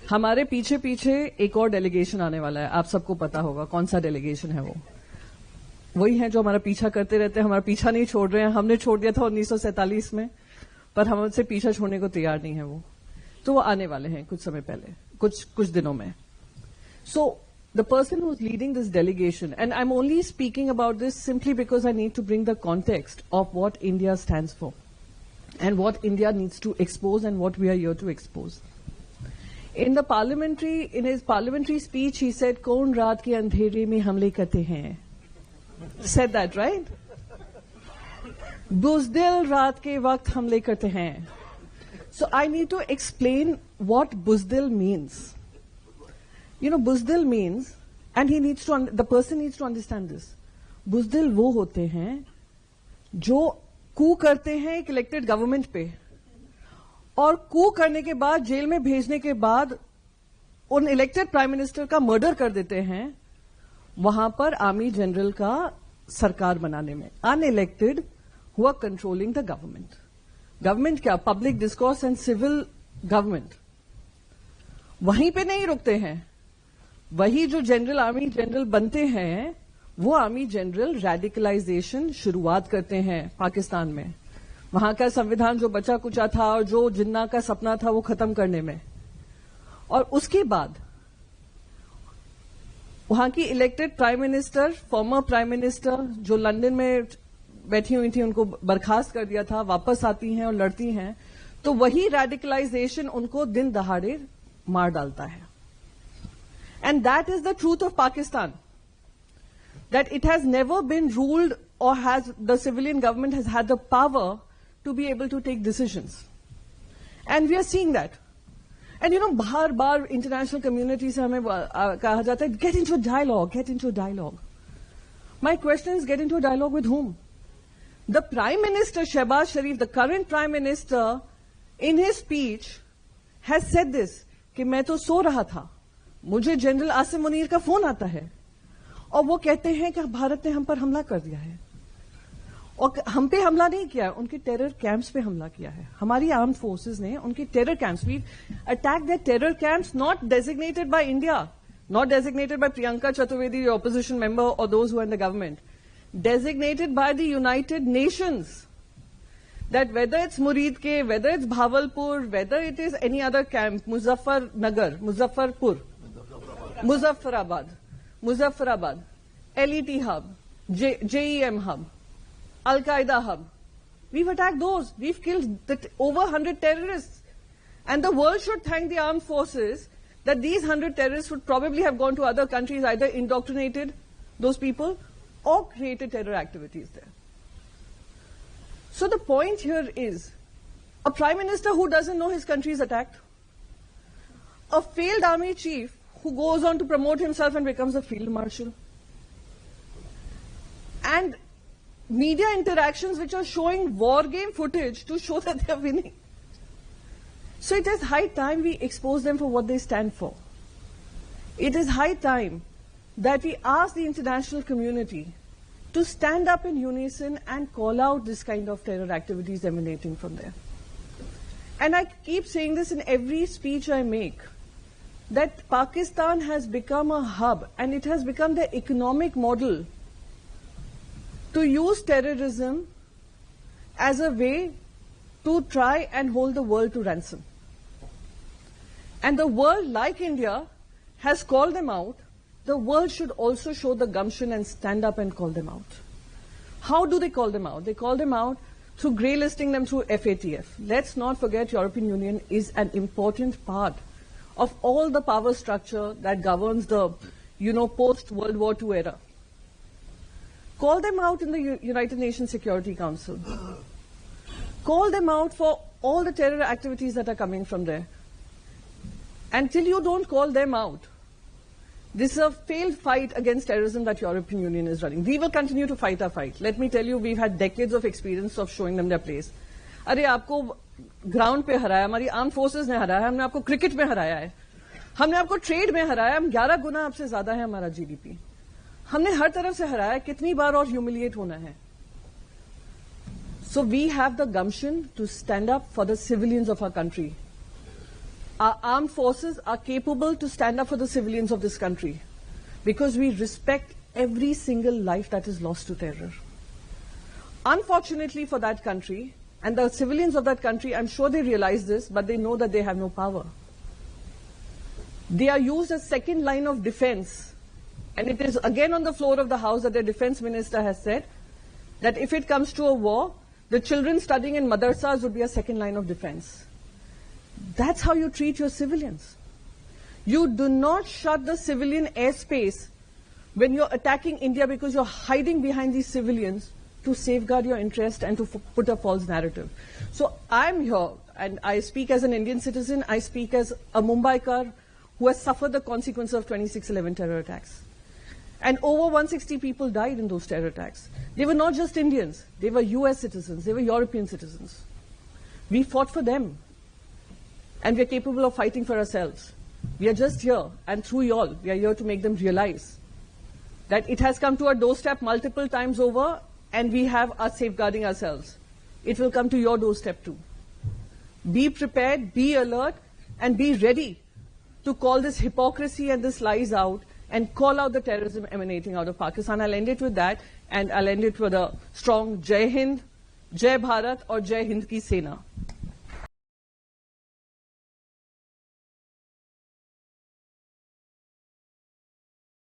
हमारे पीछे पीछे एक और डेलीगेशन आने वाला है, आप सबको पता होगा कौन सा डेलीगेशन है वो। वही है जो हमारा पीछा करते रहते हैं, हमारा पीछा नहीं छोड़ रहे हैं। हमने छोड़ दिया था 1947 में, पर हमसे पीछा छोड़ने को तैयार नहीं है वो। तो वो आने वाले हैं कुछ समय पहले, कुछ दिनों में। सो the person who's leading this delegation, and I'm only speaking about this simply because I need to bring the context of what India stands for and what India needs to expose and what we are here to expose. In his parliamentary speech, he said, "Kaun raat ke andhere mein hamle karte hain?" Said that, right? Buzdil raat ke waqt hamle karte hain. So I need to explain what buzdil means. You know, buzdil means, and the person needs to understand this. बुजदिल वो होते हैं जो कू करते हैं एक elected government पे, और कू करने के बाद जेल में भेजने के बाद उन इलेक्टेड प्राइम मिनिस्टर का मर्डर कर देते हैं वहां पर आर्मी जनरल का सरकार बनाने में। अनइलेक्टेड हुआ कंट्रोलिंग द गवर्नमेंट। गवर्नमेंट क्या? Public discourse and civil government. वहीं पे नहीं रुकते हैं। वही जो जनरल आर्मी जनरल बनते हैं वो आर्मी जनरल रेडिकलाइजेशन शुरुआत करते हैं पाकिस्तान में। वहां का संविधान जो बचा कुचा था और जो जिन्ना का सपना था वो खत्म करने में। और उसके बाद वहां की elected prime minister, former prime minister जो लंदन में बैठी हुई थी, उनको बर्खास्त कर दिया था, वापस आती हैं और लड़ती हैं, तो वही रेडिकलाइजेशन उनको दिन दहाड़े मार डालता है। And that is the truth of Pakistan. That it has never been ruled, or the civilian government has had the power to be able to take decisions. And we are seeing that. And you know, bar international community से हमें कहा जाता है, get into a dialogue, get into a dialogue. My question is, get into a dialogue with whom? The Prime Minister, Shehbaz Sharif, the current Prime Minister, in his speech, has said this, कि मैं तो सो रहा था, मुझे general Asim Munir का phone आता है और वो कहते हैं कि भारत ने हम पर हमला कर दिया है। और हम पे हमला नहीं किया, उनके टेरर कैंप्स पे हमला किया है। हमारी आर्म फोर्सेस ने उनके terror camps, we attack the terror camps not designated by India, not designated by Priyanka Chaturvedi, the opposition member, और those who are in the government, designated by the United Nations. That whether it's Murid ke, whether it's Bhavalpur, whether it is any other camp, Muzaffarnagar, Muzaffarpur, Muzaffarabad, LET hub, JEM hub, Al-Qaeda hub. We've attacked those. We've killed over 100 terrorists. And the world should thank the armed forces that these 100 terrorists would probably have gone to other countries, either indoctrinated those people or created terror activities there. So the point here is, a prime minister who doesn't know his country is attacked, a failed army chief who goes on to promote himself and becomes a field marshal, and media interactions which are showing war game footage to show that they are winning. So it is high time we expose them for what they stand for. It is high time that we ask the international community to stand up in unison and call out this kind of terror activities emanating from there. And I keep saying this in every speech I make, that Pakistan has become a hub and it has become the economic model to use terrorism as a way to try and hold the world to ransom. And the world, like India, has called them out. The world should also show the gumption and stand up and call them out. How do they call them out? They call them out through grey listing them through FATF. Let's not forget European Union is an important part of all the power structure that governs the, post-World War II era. Call them out in the United Nations Security Council. Call them out for all the terror activities that are coming from there. Until you don't call them out, this is a failed fight against terrorism that European Union is running. We will continue to fight our fight. Let me tell you, we've had decades of experience of showing them their place. अरे आपको ground पे हराया, हमारी arm forces ने हराया, हमने आपको cricket में हराया है, हमने आपको ट्रेड में हराया, हम 11 गुना आपसे ज्यादा है हमारा जीडीपी, हमने हर तरफ से हराया, कितनी बार और ह्यूमिलिएट होना है? So we have the gumption to stand up for the civilians of our country. Our armed forces are capable to stand up for the civilians of this country because we respect every single life that is lost to terror. Unfortunately for that country, and the civilians of that country, I'm sure they realize this, but they know that they have no power. They are used as second line of defense. And it is again on the floor of the House that the defense minister has said that if it comes to a war, the children studying in madrasas would be a second line of defense. That's how you treat your civilians. You do not shut the civilian airspace when you're attacking India because you're hiding behind these civilians to safeguard your interest and to put a false narrative. So I'm here, and I speak as an Indian citizen, I speak as a Mumbaikar who has suffered the consequences of 26/11 terror attacks. And over 160 people died in those terror attacks. They were not just Indians, they were US citizens, they were European citizens. We fought for them. And we are capable of fighting for ourselves. We are just here, and through y'all, we are here to make them realize that it has come to our doorstep multiple times over, and we have us safeguarding ourselves. It will come to your doorstep too. Be prepared, be alert, and be ready to call this hypocrisy and this lies out and call out the terrorism emanating out of Pakistan. I'll end it with that, and I'll end it with a strong Jai Hind, Jai Bharat, or Jai Hind Ki Sena.